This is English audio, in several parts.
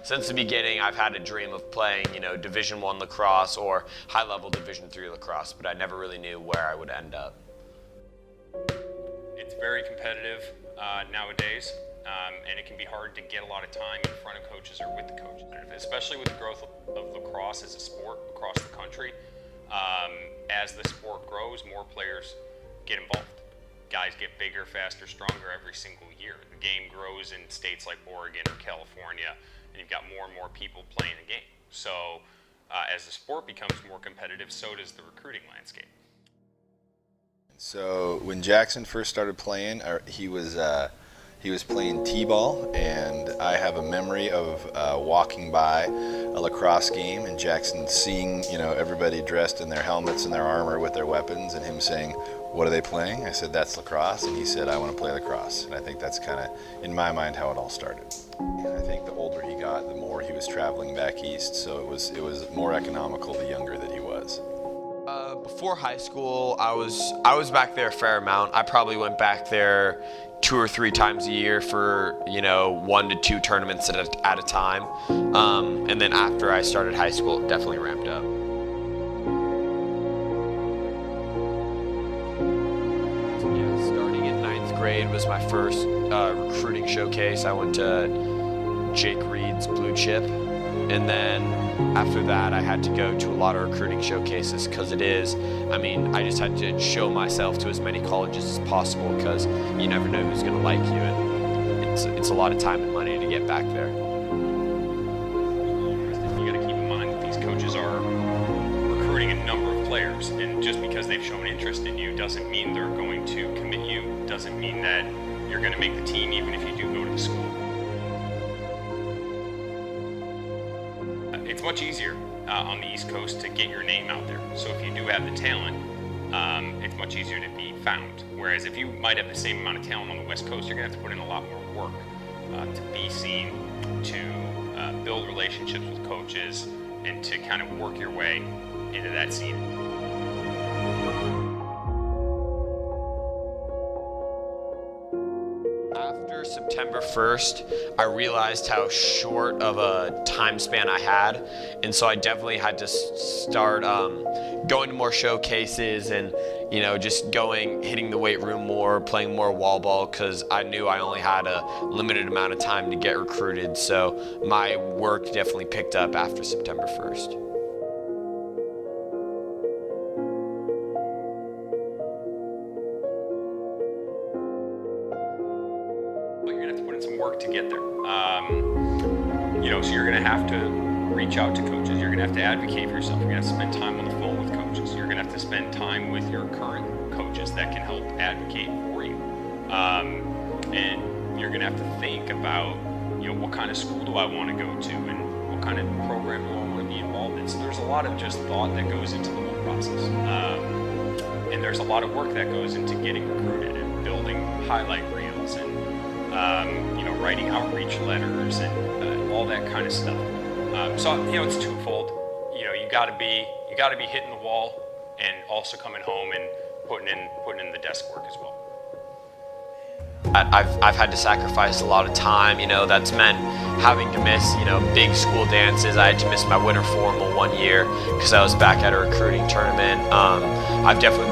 since the beginning, I've had a dream of playing, Division I lacrosse or high-level Division III lacrosse, but I never really knew where I would end up. It's very competitive nowadays, and it can be hard to get a lot of time in front of coaches or with the coaches, especially with the growth of lacrosse as a sport across the country. As the sport grows, more players get involved. Guys get bigger, faster, stronger every single year. The game grows in states like Oregon or California, and you've got more and more people playing the game. So as the sport becomes more competitive, so does the recruiting landscape. So when Jackson first started playing, he was playing t-ball, and I have a memory of walking by a lacrosse game and Jackson seeing everybody dressed in their helmets and their armor with their weapons, and him saying, "What are they playing?" I said, "That's lacrosse," and he said, "I want to play lacrosse." And I think that's kind of, in my mind, how it all started. And I think the older he got, the more he was traveling back east, so it was more economical the younger that he was. Before high school, I was back there a fair amount. I probably went back there 2 or 3 times a year for 1 to 2 tournaments at a time. And then after I started high school, it definitely ramped up. Yeah, starting in 9th grade was my first recruiting showcase. I went to Jake Reed's Blue Chip, and then after that, I had to go to a lot of recruiting showcases because I just had to show myself to as many colleges as possible because you never know who's going to like you, and it's a lot of time and money to get back there. You got to keep in mind that these coaches are recruiting a number of players, and just because they've shown interest in you doesn't mean they're going to commit you, doesn't mean that you're going to make the team even if you do go to the school. It's much easier on the East Coast to get your name out there. So if you do have the talent, it's much easier to be found. Whereas if you might have the same amount of talent on the West Coast, you're going to have to put in a lot more work to be seen, to build relationships with coaches, and to kind of work your way into that scene. After September 1st, I realized how short of a time span I had, and so I definitely had to start going to more showcases and just hitting the weight room more, playing more wall ball, because I knew I only had a limited amount of time to get recruited. So my work definitely picked up after September 1st. Work to get there. So you're going to have to reach out to coaches. You're going to have to advocate for yourself. You're going to have to spend time on the phone with coaches. You're going to have to spend time with your current coaches that can help advocate for you. And you're going to have to think about, what kind of school do I want to go to, and what kind of program do I want to be involved in. So there's a lot of just thought that goes into the whole process. And there's a lot of work that goes into getting recruited and building highlight reels and writing outreach letters and all that kind of stuff. So it's twofold. You got to be hitting the wall and also coming home and putting in the desk work as well. I've had to sacrifice a lot of time. That's meant having to miss big school dances. I had to miss my winter formal 1 year because I was back at a recruiting tournament.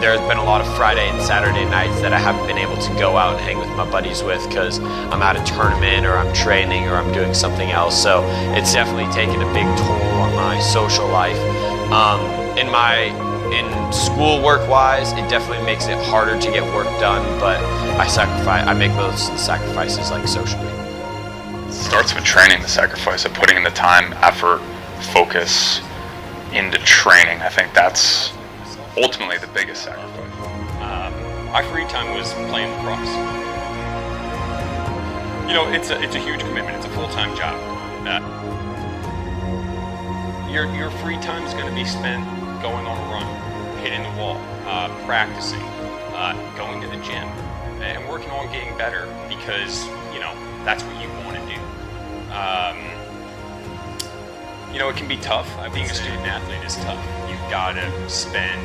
There's been a lot of Friday and Saturday nights that I haven't been able to go out and hang with my buddies with because I'm at a tournament or I'm training or I'm doing something else. So it's definitely taken a big toll on my social life. In school work-wise, it definitely makes it harder to get work done, but I make those sacrifices like socially. It starts with training, the sacrifice of putting in the time, effort, focus into training. I think that's ultimately the biggest sacrifice. My free time was playing lacrosse. It's a huge commitment. It's a full-time job. Your free time is going to be spent going on a run, hitting the wall, practicing, going to the gym, and working on getting better because, that's what you want to do. It can be tough. Being a student athlete is tough. You've got to spend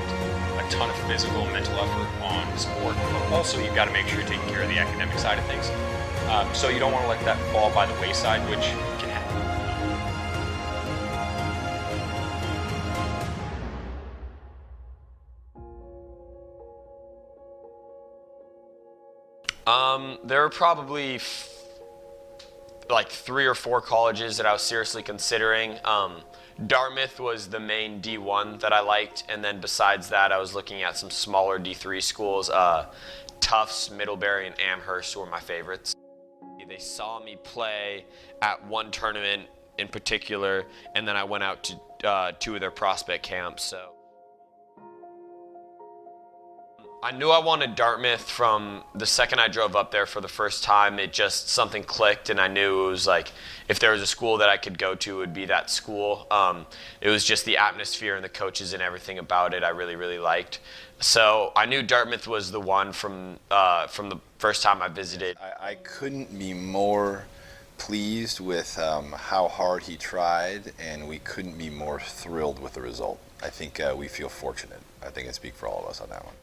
a ton of physical and mental effort on sport, but also you've got to make sure you're taking care of the academic side of things. So you don't want to let that fall by the wayside, which can happen. There were probably like 3 or 4 colleges that I was seriously considering. Dartmouth was the main D1 that I liked, and then besides that, I was looking at some smaller D3 schools. Tufts, Middlebury, and Amherst were my favorites. They saw me play at one tournament in particular, and then I went out to 2 of their prospect camps. So I knew I wanted Dartmouth from the second I drove up there for the first time. It just, something clicked, and I knew it was like, if there was a school that I could go to, it would be that school. It was just the atmosphere and the coaches and everything about it I really, really liked. So I knew Dartmouth was the one from the first time I visited. I couldn't be more pleased with how hard he tried, and we couldn't be more thrilled with the result. I think we feel fortunate. I think I speak for all of us on that one.